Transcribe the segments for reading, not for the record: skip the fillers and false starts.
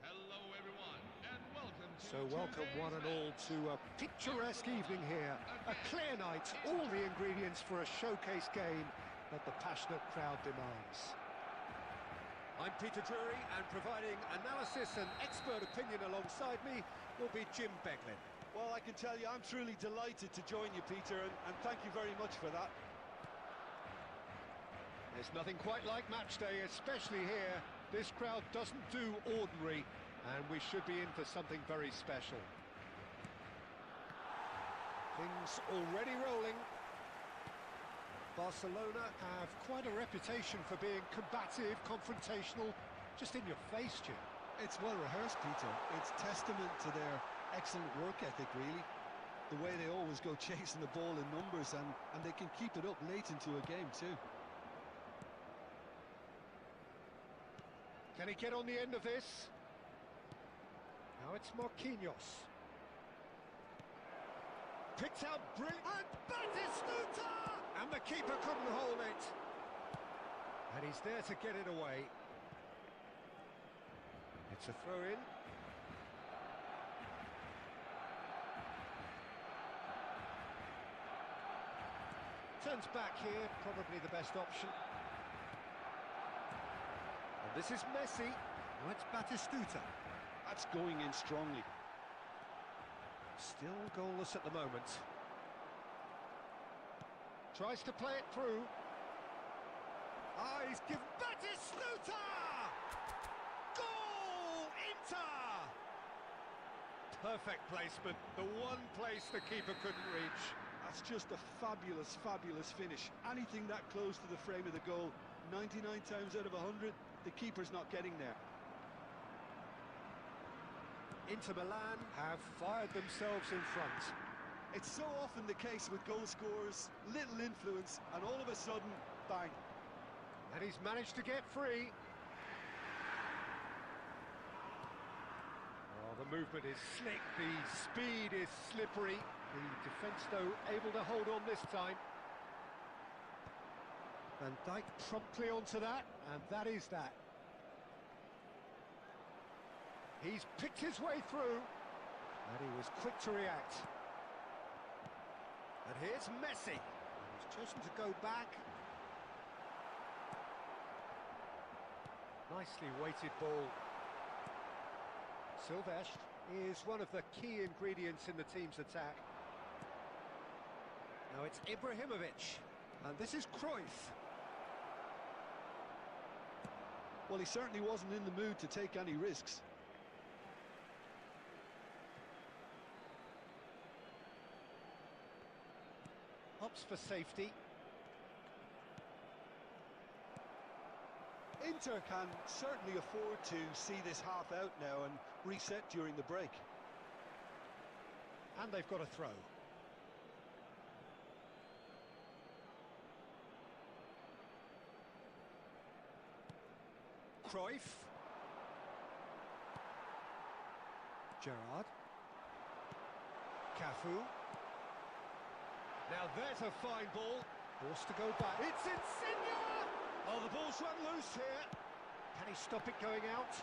Hello everyone, and welcome to So welcome one and all to a picturesque evening here. A clear night, all the ingredients for a showcase game that the passionate crowd demands. I'm Peter Drury, and providing analysis and expert opinion alongside me will be Jim Beglin. Well, I can tell you I'm truly delighted to join you, Peter, and thank you very much for that. There's nothing quite like match day, especially here. This crowd doesn't do ordinary, and we should be in for something very special. Things already rolling. Barcelona have quite a reputation for being combative, confrontational, just in your face, Jim. It's well rehearsed, Peter. It's testament to their excellent work ethic, really. The way they always go chasing the ball in numbers, and they can keep it up late into a game too. Can he get on the end of this? Now it's Marquinhos. Picked out brilliant. And Batistuta! And the keeper couldn't hold it. And he's there to get it away. It's a throw-in. Turns back here, probably the best option. And this is Messi. Now it's Batistuta. That's going in strongly. Still goalless at the moment. Tries to play it through. Ah, he's given Batistuta! Goal! Inter! Perfect placement. The one place the keeper couldn't reach. That's just a fabulous, fabulous finish. Anything that close to the frame of the goal, 99 times out of 100, the keeper's not getting there. Inter Milan have fired themselves in front. It's so often the case with goal scorers, little influence, and all of a sudden, bang. And he's managed to get free. Oh, the movement is slick, the speed is slippery. The defence, though, able to hold on this time. Van Dijk promptly onto that, and that is that. He's picked his way through, and he was quick to react. And here's Messi. He's chosen to go back. Nicely weighted ball. Silvestre is one of the key ingredients in the team's attack. Now it's Ibrahimovic, and this is Cruyff. Well, he certainly wasn't in the mood to take any risks. Opts for safety. Inter can certainly afford to see this half out now and reset during the break. And they've got a throw. Cruyff. Gerrard. Cafu. Now there's a fine ball. Forced to go back. It's Insigne! Oh, the ball's run loose here. Can he stop it going out?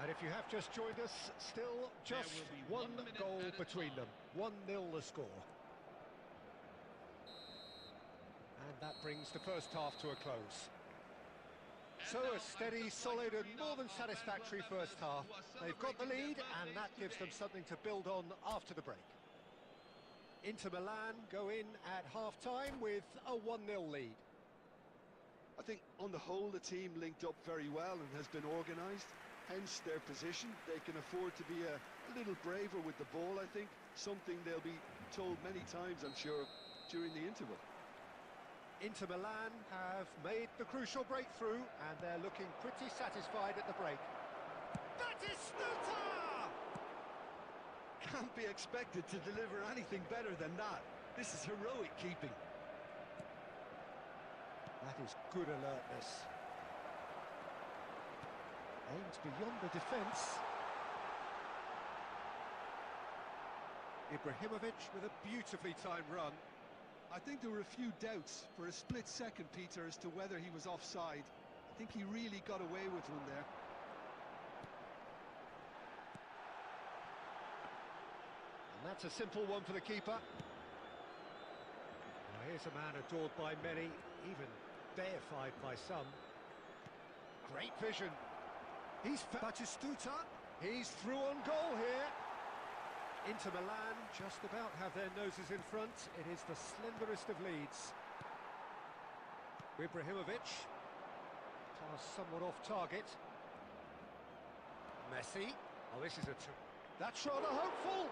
And if you have just joined us, still just one goal between them. 1-0 the score. And that brings the first half to a close. So a steady, solid and more than satisfactory first half. They've got the lead and that gives them something to build on after the break. Inter Milan go in at half-time with a 1-0 lead. I think on the whole the team linked up very well and has been organised. Hence their position. They can afford to be a little braver with the ball, I think. Something they'll be told many times, I'm sure, during the interval. Inter Milan have made the crucial breakthrough and they're looking pretty satisfied at the break. Batistuta! Can't be expected to deliver anything better than that. This is heroic keeping. That is good alertness. Aims beyond the defence. Ibrahimovic with a beautifully timed run. I think there were a few doubts for a split second, Peter, as to whether he was offside. I think he really got away with one there. And that's a simple one for the keeper. Now here's a man adored by many, even deified by some. Great vision. He's Batistuta. He's through on goal here. Inter Milan just about have their noses in front. It is the slenderest of leads. Ibrahimovic. Pass somewhat off target. Messi. Oh, this is that's rather hopeful.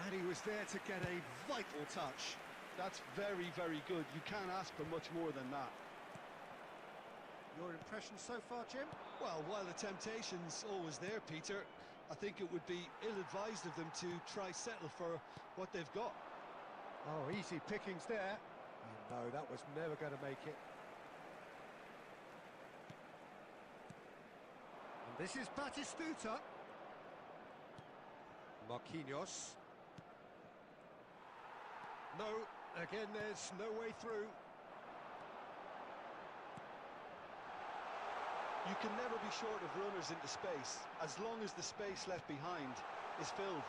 And he was there to get a vital touch. That's very, very good. You can't ask for much more than that. Your impression so far, Jim? Well, while the temptation's always there, Peter, I think it would be ill-advised of them to try settle for what they've got. Oh, easy pickings there. Oh, no, that was never going to make it. And this is Batistuta. Marquinhos. No, again, there's no way through. You can never be short of runners into space, as long as the space left behind is filled.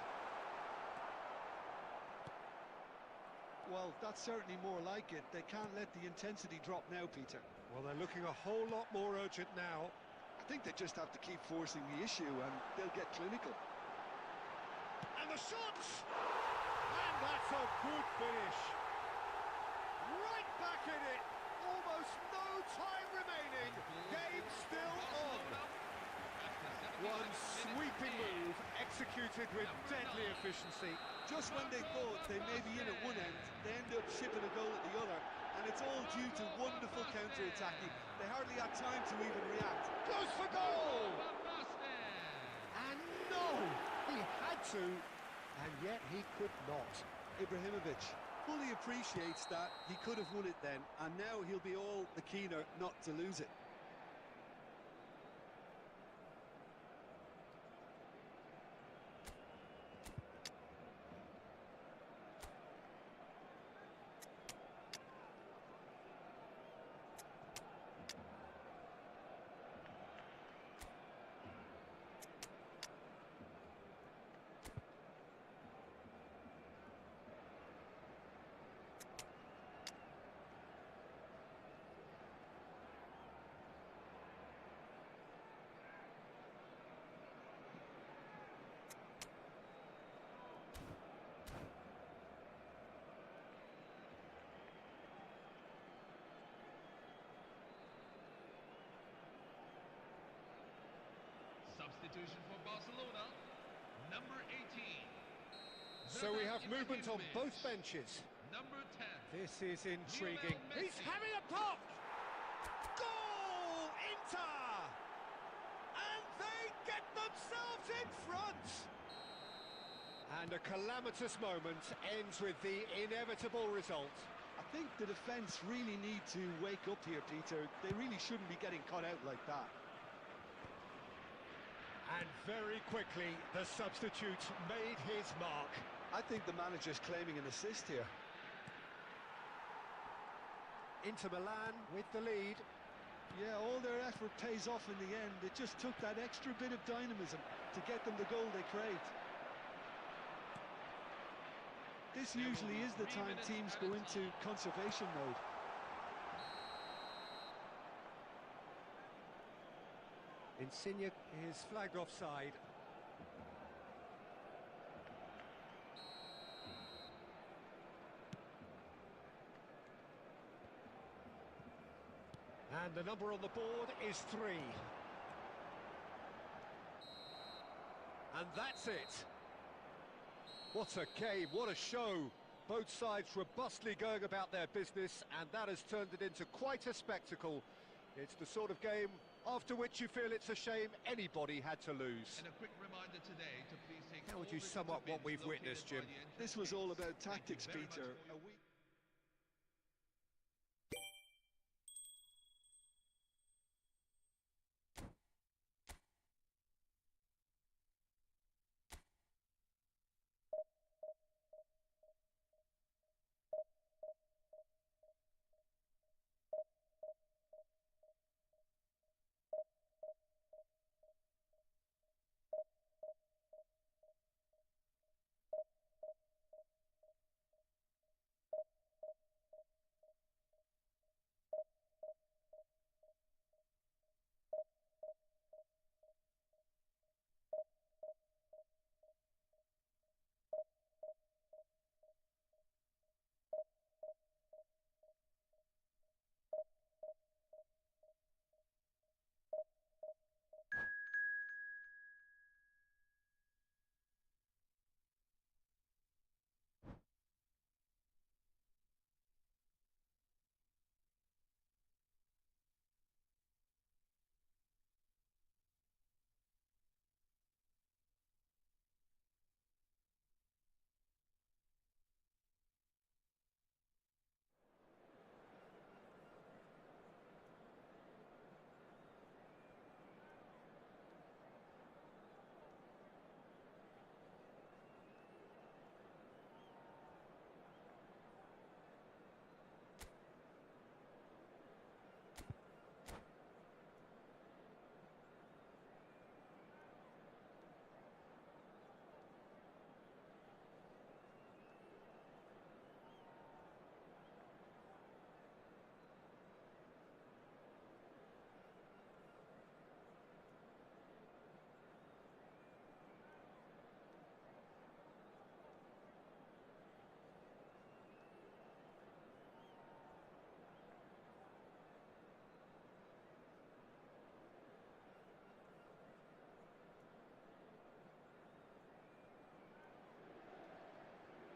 Well, that's certainly more like it. They can't let the intensity drop now, Peter. Well, they're looking a whole lot more urgent now. I think they just have to keep forcing the issue and they'll get clinical. And the shots! And that's a good finish. Right back in it. Almost no time remaining. Game still on. One sweeping move executed with deadly efficiency. Just when they thought they may be in at one end, they end up shipping a goal at the other. And it's all due to wonderful counter-attacking. They hardly had time to even react. Goes for goal! And no! He had to, and yet he could not. Ibrahimovic fully appreciates that he could have won it then, and now he'll be all the keener not to lose it. Substitution for Barcelona, number 18. So we have movement on both benches. Number 10. This is intriguing. He's having a pop! Goal! Inter! And they get themselves in front! And a calamitous moment ends with the inevitable result. I think the defence really need to wake up here, Peter. They really shouldn't be getting caught out like that. And very quickly, the substitute made his mark. I think the manager's claiming an assist here. Inter Milan with the lead. Yeah, all their effort pays off in the end. It just took that extra bit of dynamism to get them the goal they craved. This usually is the time teams go into conservation mode. Insigne is flagged offside. And the number on the board is 3. And that's it. What a game, what a show. Both sides robustly going about their business, and that has turned it into quite a spectacle. It's the sort of game after which you feel it's a shame anybody had to lose. And a quick reminder today to please take. How would you sum up what we've witnessed, Jim? This was all about tactics, Peter.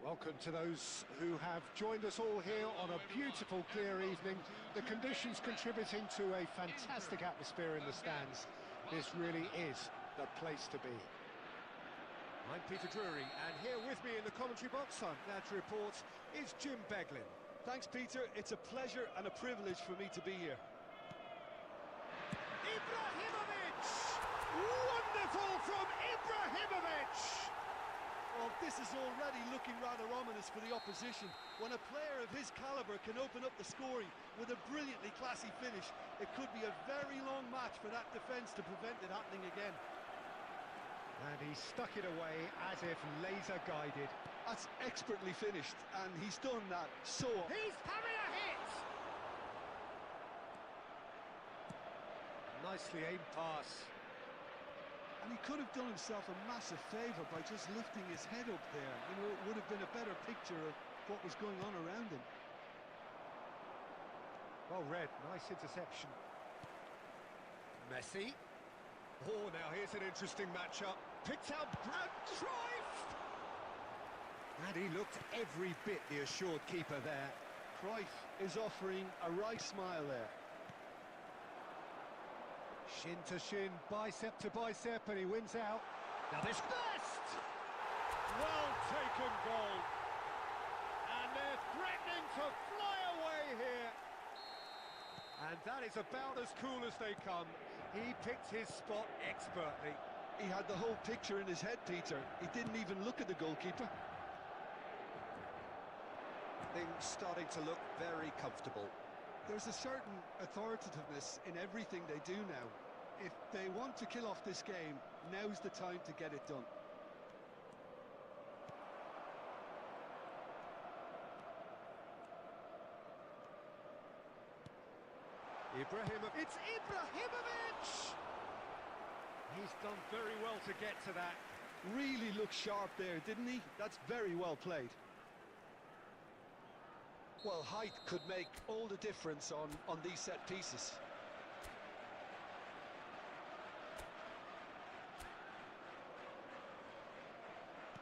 Welcome to those who have joined us all here on a beautiful, clear evening. The conditions contributing to a fantastic atmosphere in the stands. This really is the place to be. I'm Peter Drury, and here with me in the commentary box, I'm glad to report, is Jim Beglin. Thanks, Peter. It's a pleasure and a privilege for me to be here. Ibrahimovic! Wonderful from Ibrahimovic! Well, this is already looking rather ominous for the opposition. When a player of his calibre can open up the scoring with a brilliantly classy finish, it could be a very long match for that defence to prevent it happening again. And he stuck it away as if laser-guided. That's expertly finished, and he's done that so... He's having a hit! Nicely aimed pass. And he could have done himself a massive favour by just lifting his head up there. You know, it would have been a better picture of what was going on around him. Well read, nice interception. Messi. Oh, now here's an interesting matchup. Picked out Brad Cruyff! And he looked every bit the assured keeper there. Cruyff is offering a right smile there. Shin to shin, bicep to bicep, and he wins out. Now this best! Well taken goal. And they're threatening to fly away here. And that is about as cool as they come. He picked his spot expertly. He had the whole picture in his head, Peter. He didn't even look at the goalkeeper. Things starting to look very comfortable. There's a certain authoritativeness in everything they do now. If they want to kill off this game, now's the time to get it done. It's Ibrahimovic! He's done very well to get to that. Really looked sharp there, didn't he? That's very well played. Well, height could make all the difference on these set pieces.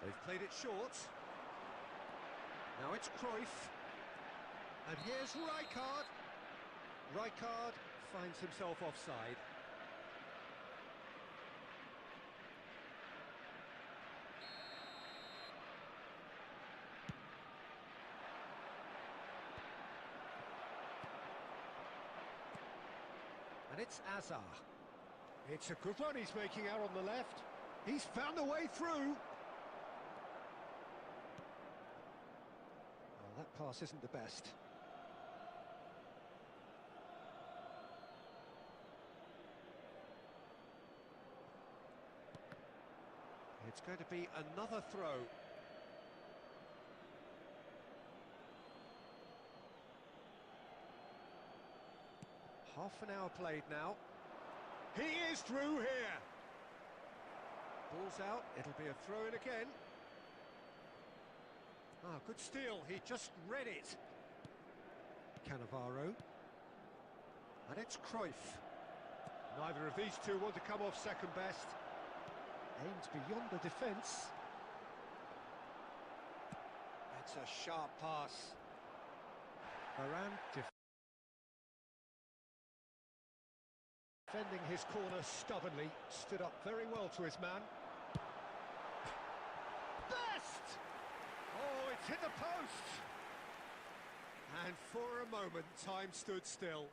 They've played it short. Now it's Cruyff. And here's Rijkaard. Rijkaard finds himself offside. And it's Azar. It's a good run he's making out on the left. He's found a way through. Oh, that pass isn't the best. It's going to be another throw. Half an hour played now. He is through here. Ball's out, it'll be a throw-in again. Ah, good steal, he just read it. Cannavaro. And it's Cruyff. Neither of these two want to come off second best. Aimed beyond the defence. That's a sharp pass. Varane defending his corner stubbornly, stood up very well to his man. Best! Oh, it's hit the post! And for a moment, time stood still.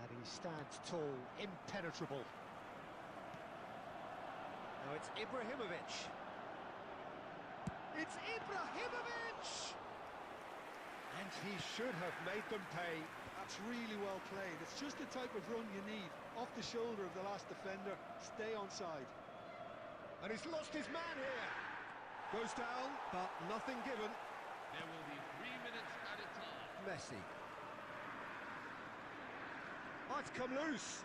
And he stands tall, impenetrable. Now it's Ibrahimovic. It's Ibrahimovic! And he should have made them pay. That's really well played. It's just the type of run you need. Off the shoulder of the last defender, stay onside. And he's lost his man here. Goes down, but nothing given. There will be 3 minutes at a time. Messi. Oh, it's come loose.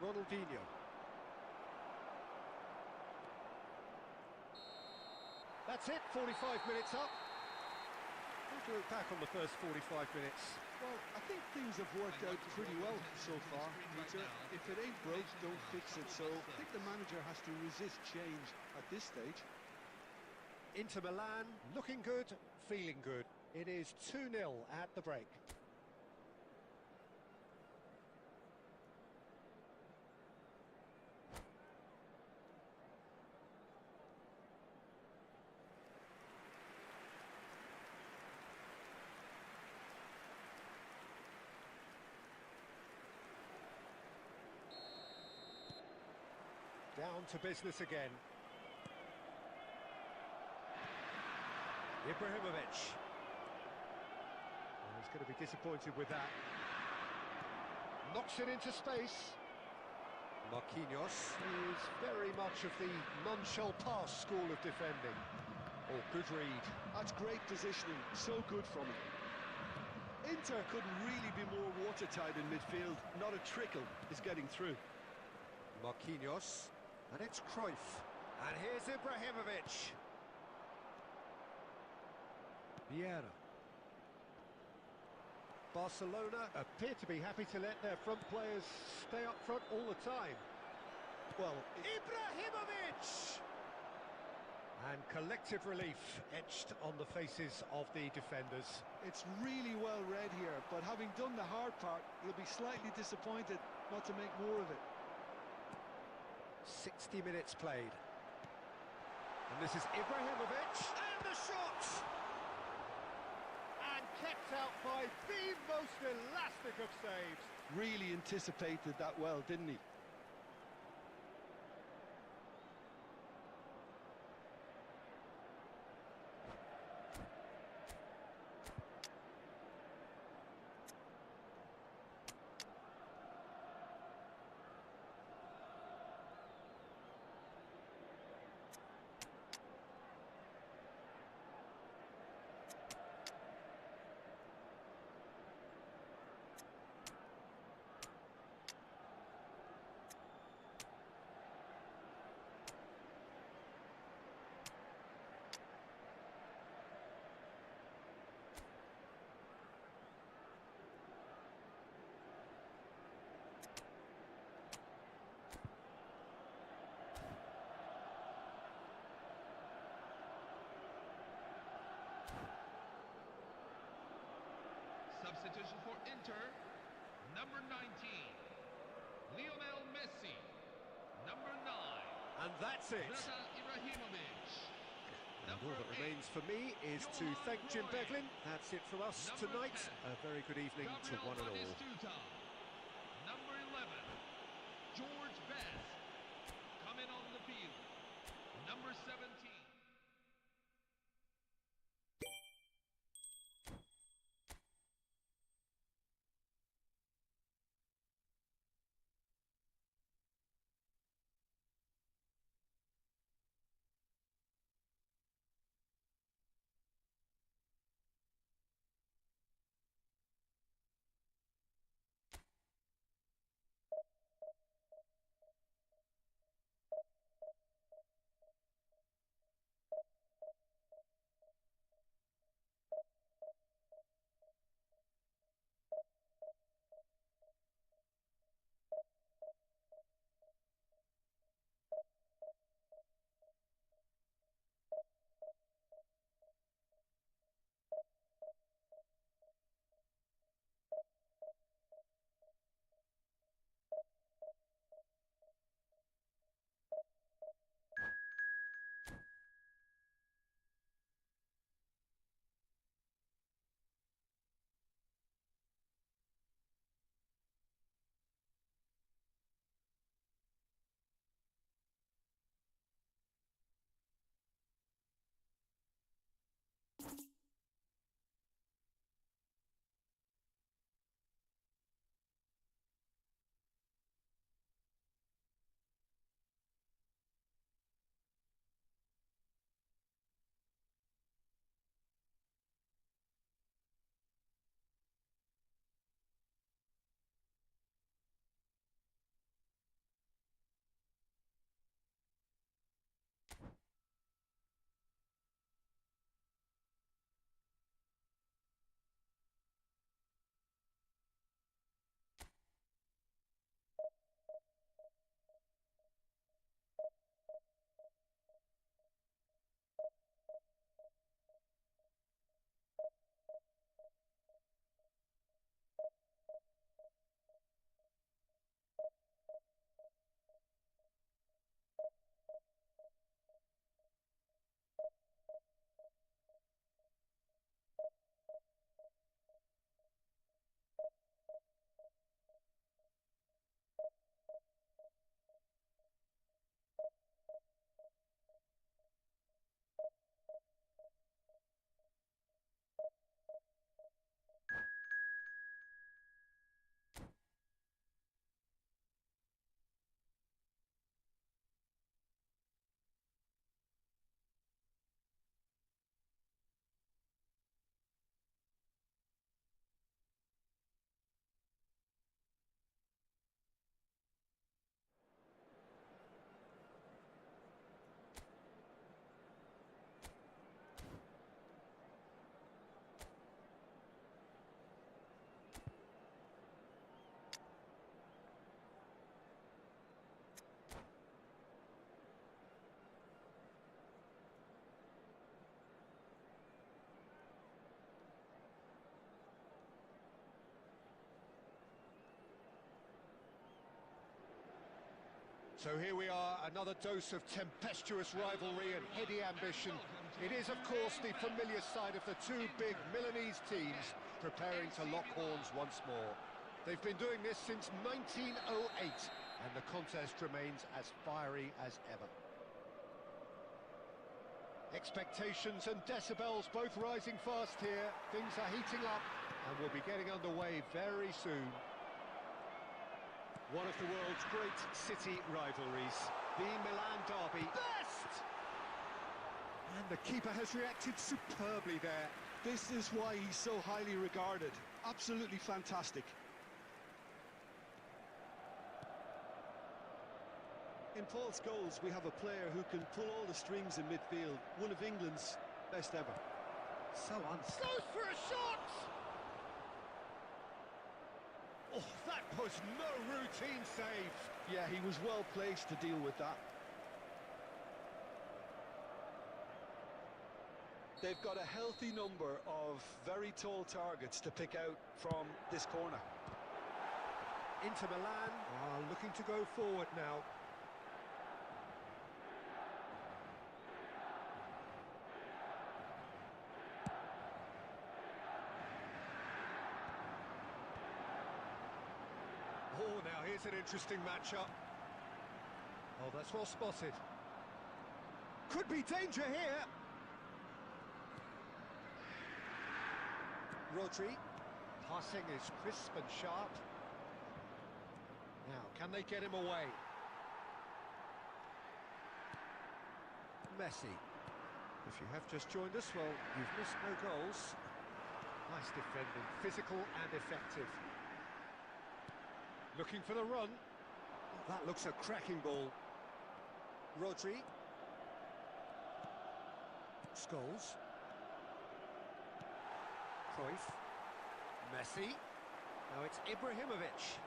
Ronaldinho. That's it, 45 minutes up. How do you look back on the first 45 minutes? Well, I think things have worked out pretty well so far, Peter. If it ain't broke, don't fix it. So I think the manager has to resist change at this stage. Inter Milan, looking good, feeling good. It is 2-0 at the break. Down to business again. Ibrahimovic. Oh, he's going to be disappointed with that. Knocks it into space. Marquinhos is very much of the non-shall pass school of defending. Oh, good read. That's great positioning, so good from him. Inter couldn't really be more watertight in midfield. Not a trickle is getting through. Marquinhos. And it's Cruyff. And here's Ibrahimovic. Vieira. Barcelona appear to be happy to let their front players stay up front all the time. Well, Ibrahimovic! And collective relief etched on the faces of the defenders. It's really well read here, but having done the hard part, he'll be slightly disappointed not to make more of it. 60 minutes played. And this is Ibrahimovic, and the shot! And kept out by the most elastic of saves. Really anticipated that well, didn't he? Substitution for Inter, number 19, Lionel Messi, number 9, And that's it. Zlatan Ibrahimovic, And all number that 8, remains for me is to Johan thank Jim Cruyff. Beglin. That's it from us Number tonight. 10, A very good evening to Gabriel one and all. Batistuta, number 11, George Best, coming on the field, number 17. So here we are, another dose of tempestuous rivalry and heady ambition. It is, of course, the familiar side of the two big Milanese teams preparing to lock horns once more. They've been doing this since 1908, and the contest remains as fiery as ever. Expectations and decibels both rising fast here. Things are heating up, and we'll be getting underway very soon. One of the world's great city rivalries, the Milan derby. Best! And the keeper has reacted superbly there. This is why he's so highly regarded. Absolutely fantastic. In Paul's goals, we have a player who can pull all the strings in midfield. One of England's best ever. So goes for a shot! Oh, that was no routine save. Yeah, he was well placed to deal with that. They've got a healthy number of very tall targets to pick out from this corner. Inter Milan are looking to go forward now. Oh, now here's an interesting matchup. Oh, that's well spotted. Could be danger here. Rodri. Passing is crisp and sharp. Now, can they get him away? Messi. If you have just joined us, well, you've missed no goals. Nice defending, physical and effective. Looking for the run. Oh, that looks a cracking ball. Rodri. Scholes. Cruyff. Messi. Now it's Ibrahimovic.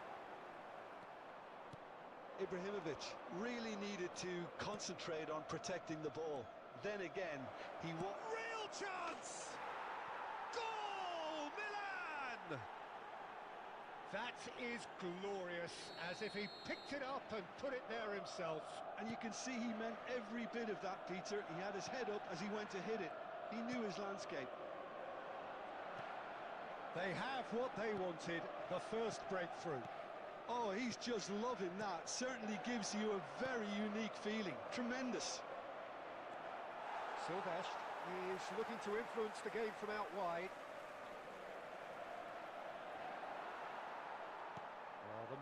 Ibrahimovic really needed to concentrate on protecting the ball. Then again, he was... Real chance! Goal! Milan! That is glorious, as if he picked it up and put it there himself. And you can see he meant every bit of that, Peter. He had his head up as he went to hit it. He knew his landscape. They have what they wanted, the first breakthrough. Oh, he's just loving that. Certainly gives you a very unique feeling. Tremendous. Silvestre is looking to influence the game from out wide.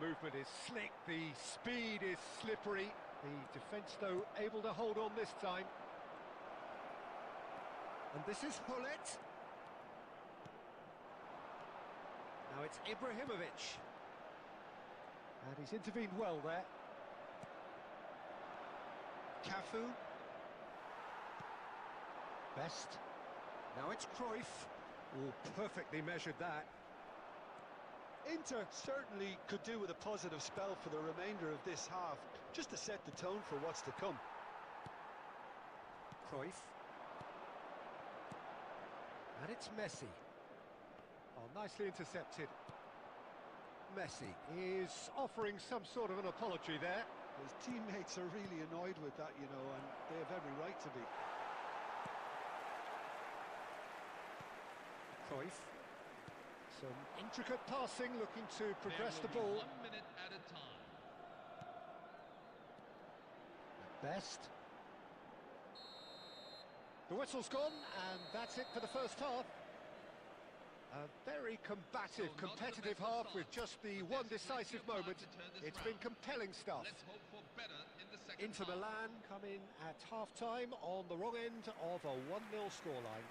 The movement is slick, the speed is slippery. The defence, though, able to hold on this time. And this is Hullet. Now it's Ibrahimovic. And he's intervened well there. Cafu. Best. Now it's Cruyff. Oh, perfectly measured that. Inter certainly could do with a positive spell for the remainder of this half, just to set the tone for what's to come. Cruyff. And it's Messi. Oh, nicely intercepted. Messi is offering some sort of an apology there. His teammates are really annoyed with that, you know, and they have every right to be. Cruyff. Some intricate passing, looking to progress the ball. 1 minute at a time. Best. The whistle's gone, and that's it for the first half. A very combative, competitive half with just the one decisive moment. It's been compelling stuff. Let's hope for better in the second Inter half. Milan come in at half-time on the wrong end of a 1-0 scoreline.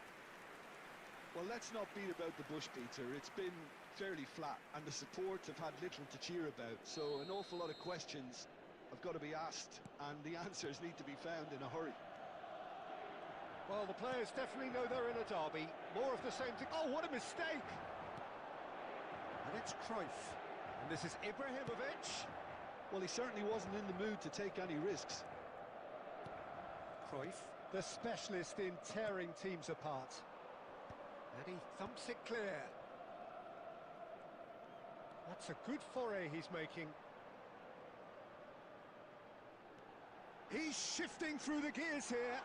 Well, let's not beat about the bush, Peter. It's been fairly flat, and the support have had little to cheer about. So an awful lot of questions have got to be asked, and the answers need to be found in a hurry. Well, the players definitely know they're in a derby. More of the same thing. Oh, what a mistake! And it's Cruyff. And this is Ibrahimovic. Well, he certainly wasn't in the mood to take any risks. Cruyff, the specialist in tearing teams apart. And he thumps it clear. That's a good foray he's making. He's shifting through the gears here.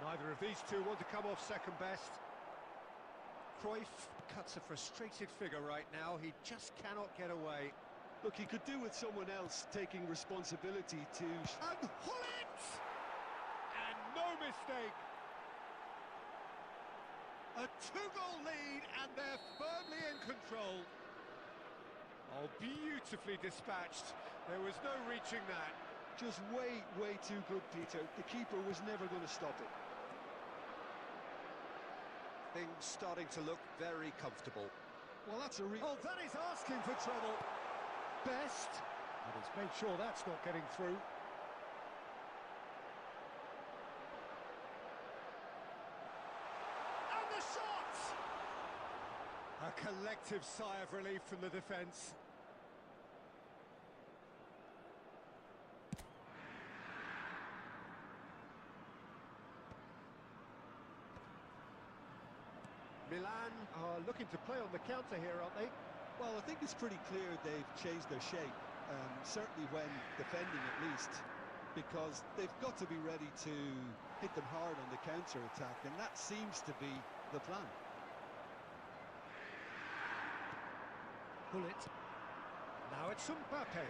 Neither of these two want to come off second best. Cruyff cuts a frustrated figure right now. He just cannot get away. Look, he could do with someone else taking responsibility to... And Hullet! And no mistake. A two-goal lead, and they're firmly in control. Oh, beautifully dispatched. There was no reaching that. Just way, way too good, Peter. The keeper was never going to stop it. Things starting to look very comfortable. Well, that's a Oh, that is asking for trouble. Best. And he's made sure that's not getting through. And the shot! A collective sigh of relief from the defence. Milan are looking to play on the counter here, aren't they? Well, I think it's pretty clear they've changed their shape, certainly when defending at least, because they've got to be ready to hit them hard on the counter-attack, and that seems to be the plan. Bullet. Now it's Mbappe.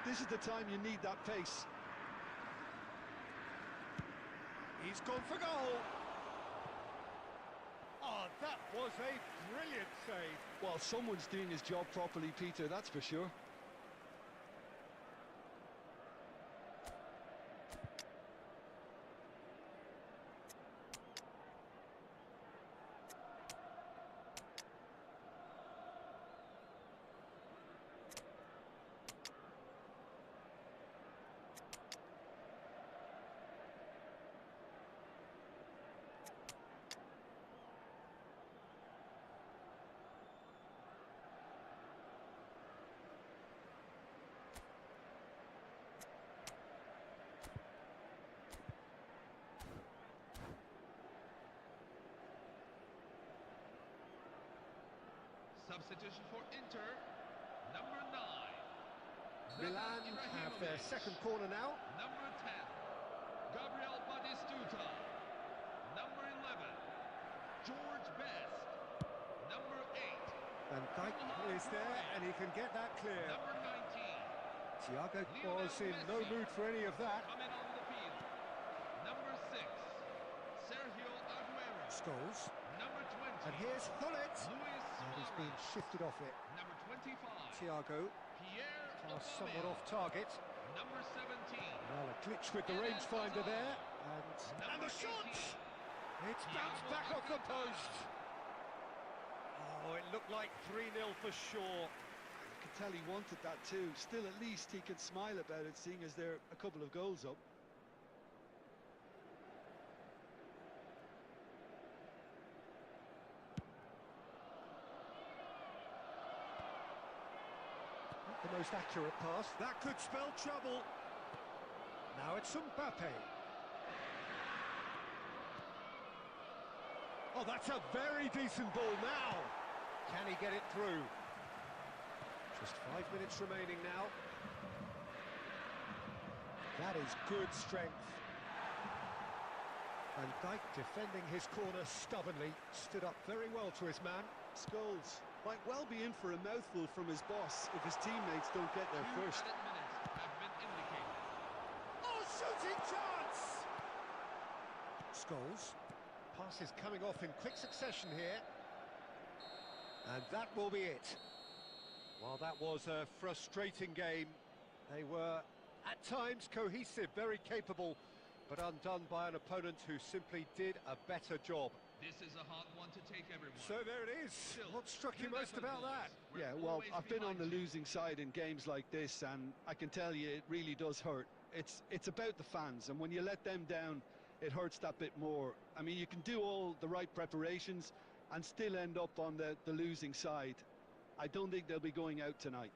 This is the time you need that pace. He's gone for goal. Oh, that was a brilliant save. Well, someone's doing his job properly, Peter, that's for sure. Substitution for Inter, number 9. Milan have their second corner now. Number 10, Gabriel Batistuta. Number 11, George Best. Number 8, And Dijk is there, and he can get that clear. number 19, Thiago was in no mood for any of that. coming on the field. Number 6, Sergio Aguero. Scholes. Number 20, And here's Hullet. Luis And he's been Suarez. shifted off it. Number 25, Thiago Pierre pass somewhat Aubameyang. off target. Number 17, Well, a glitch with the rangefinder there. And the shot! It's bounced back off the post. Oh, it looked like 3-0 for sure. You could tell he wanted that too. Still, at least he can smile about it, seeing as they're a couple of goals up. Not the most accurate pass. That could spell trouble. Now it's Mbappe. Oh, that's a very decent ball now. Can he get it through? Just 5 minutes remaining now. That is good strength. And Dijk, defending his corner stubbornly, stood up very well to his man. Scholes might well be in for a mouthful from his boss if his teammates don't get there 2 first. added minutes have been indicated. Oh, shooting chance! Scholes. Pass is coming off in quick succession here. And that will be it. Well, that was a frustrating game. They were, at times, cohesive, very capable, but undone by an opponent who simply did a better job. This is a hard one to take, everyone. So there it is. Still, What struck you two most about Liverpools that? will Yeah, well, always I've be been on the behind you. losing side in games like this, and I can tell you it really does hurt. It's about the fans, and when you let them down, it hurts that bit more. I mean, you can do all the right preparations and still end up on the losing side. I don't think they'll be going out tonight.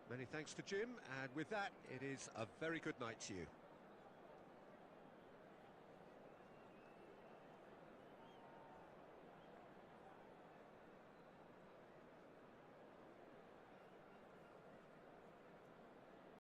Many thanks to Jim, and with that, it is a very good night to you.